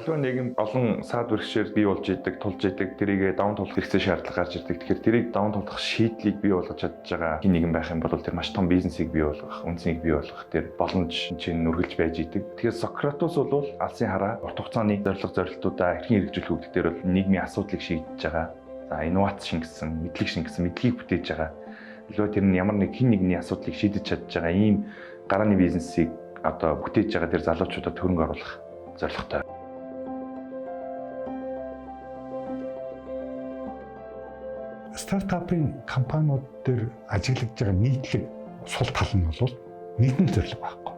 аливаа нэгэн олон саад бэрхшээл бий болж идэг, тулж идэг, тэрийг даван тулах хэрэгцээ шаардлага гарч ирдэг. Тэгэхээр тэрийг даван тулах шийдлийг бий болгож чадж байгаа хин нэгэн байх юм бол тэр маш том бизнесийг бий болгох, үнцнийг бий болгох тэр боломж чинь үргэлж байж идэг. Тэгэхээр Сократос бол алсын хараа урт хугацааны зорилтуудаа хэрхэн хэрэгжүүлэх үүдэх дээр бол нийгмийн асуудлыг шийдэж байгаа. За инновац шингэсэн, мэдлийг бүтээж байгаа. Илүү тэр нь ямар нэг хин нэгний асуудлыг шийдэж чадж байгаа ийм гарааны бизнесийг одоо бүтээж байгаа тэр залуучуудад хөрөнгө оруулах зорилготой. Стартапын компаниуд дээр ажиглаж байгаа нийтлэг сул тал нь бол нийтийн зорилго байхгүй.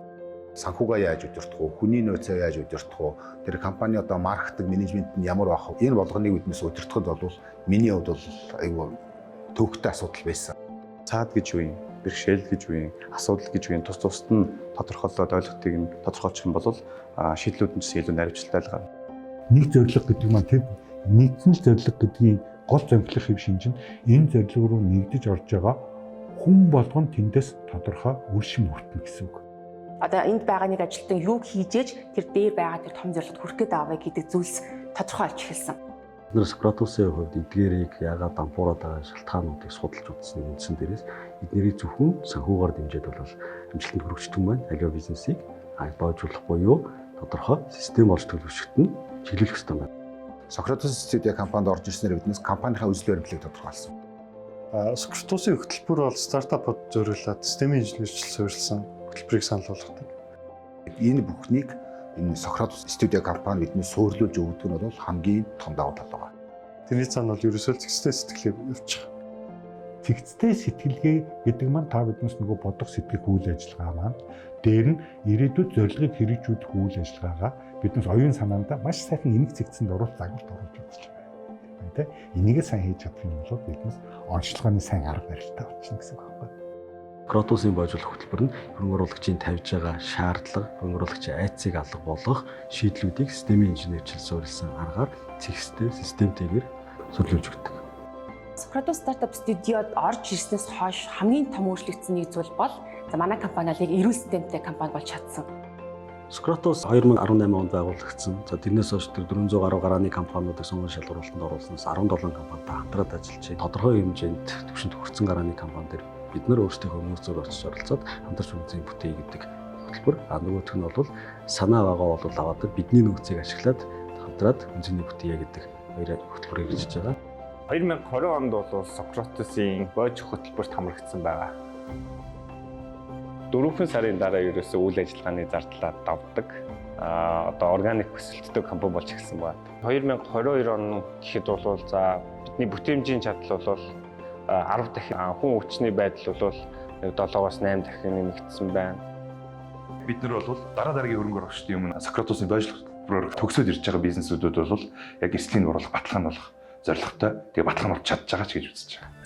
Санхугаа яаж удирдах вэ? Хүний нөөцөө яаж удирдах вэ? Тэр компани одоо маркетинг, менежмент нь ямар байх вэ? Энэ болгоныг үднэс удирдахад бол миний хувьд бол айгүй төвөгтэй асуудал байсан. Цаад гэж юу юм? Бэрхшээл гэж юу юм? Асуудал гэж юу юм? Тус тусад нь тодорхойлоод ойлголтыг нь тодорхойлчих юм бол шийдлүүд нь илүү наривчлалтай л гарна. Нэг зорилго гэдэг маань тэр нэгэн зорилго гэдгийн гол зохиолын хэв шинж нь энэ зорилго руу нэгдэж орж байгаа хүн болгон тэндээс тодорхой үр шим хүртэнэ гэсэн үг. Одоо энд байгаа нэг ажилтан юу хийж ээж тэр дээр байгаа тэр том зорилгод хүрэх гээд аваа гэдэг зүйлс тодорхой олж эхэлсэн. Бид Сократосын хувьд эдгээрийг яагаад дампуураад байгаа шалтгаануудыг судалж үзсэн үндсэн дээрээс эднэрийг зөвхөн санхүүгаар дэмжиж бол амжилтанд хүрэгчдэг маань аливаа бизнесийг боожуулах буюу тодорхой систем олж төлөвшөлт нь чиглүүлэх ёстой байна. Сократос студио компанид орж ирснээр биднээс компанийн үзэл баримтлалыг тодорхойлсон. Сократосын хөтөлбөр бол стартапууд зориулаад системийн инженерчлэл суурилсан хөтөлбөрийг санал болгодог. Энэ бүхнийг энэ Сократос студио компани биднээс суурлуулж өгдөг нь бол хамгийн том давуу тал байгаа. Тэрний цаана бол ерөөсөө зэгцтэй сэтгэлээ явуучих. Зэгцтэй сэтгэлгээ гэдэг маань та биднээс нөгөө бодох сэтгэх үйл ажиллагаа маань дээр нь ирээдүйд зорилгыг хэрэгжүүлэх үйл ажиллагаагаа биднээс оюун санаандаа маш сайхан энийг зэгцэнд оруулах загварт оруулж үзэж байгаа. Тэ энийг сайн хийж чадах юм бол биднээс онцлогооны сайн арга барилтай болчихно гэсэн үг байхгүй. Сократосын боожуулах хөтөлбөр нь хөрөнгө оруулагчийн тавьж байгаа шаардлага, хөрөнгө оруулагчийн айцыг алга болгох шийдлүүдийг системийн инженерчил суурилсан аргаар зэгцтэй системтэйгээр сурлуулж өгдөг. Socratos Startup Studio-д орж ирснээс хойш хамгийн том өөрчлөгдсөн нэг зүйл бол манай компани яг эрүүл системтэй компани болж чадсан. Socratos 2018 онд байгуулагдсан. За тэрнээс хойш 400 гаруй гарааны компаниудыг сонгон шалгуулалтанд оруулснаас 17 компанитай хамтраад ажиллаж байна. Тодорхой хэмжээнд түвшинд хүрсэн гарааны компаниуд бид нар өөрсдийнхөө нөөцөөр очиж оролцоод хамтарч үнцгийг бүтэе гэдэг хөтөлбөр. Нөгөөх нь бол санаа байгаа бол аваад бидний нөөцийг ашиглаад хамтраад үнцгийг бүтээе гэдэг хоёр хөтөлбөрийг хийж байгаа. 2020 онд бол Сократосын боожих хөтөлбөрт хамрагдсан байгаа. 4 сарын дараа ерөөсөө үйл ажиллагааны зардлаа давдаг. Одоо органик өсөлттэй компани болж эхэлсэн байна. 2022 он гэхэд бол за бидний бүтээмжийн чадал бол 10 дахин хүн хүчний байдал бол 7-8 дахин нэмэгдсэн байна. Бид нар бол дараа дараагийн хөрөнгө оруулагчдын өмнө Сократосын боожлох хөтөлбөрөөр төгсөөд ирж байгаа бизнесүүдүүд бол яг эслийн оруулах баталгаа нь болох зорилготой. Тэгээ баталгаа нь болж чадж байгаа ч гэж үзэж байгаа.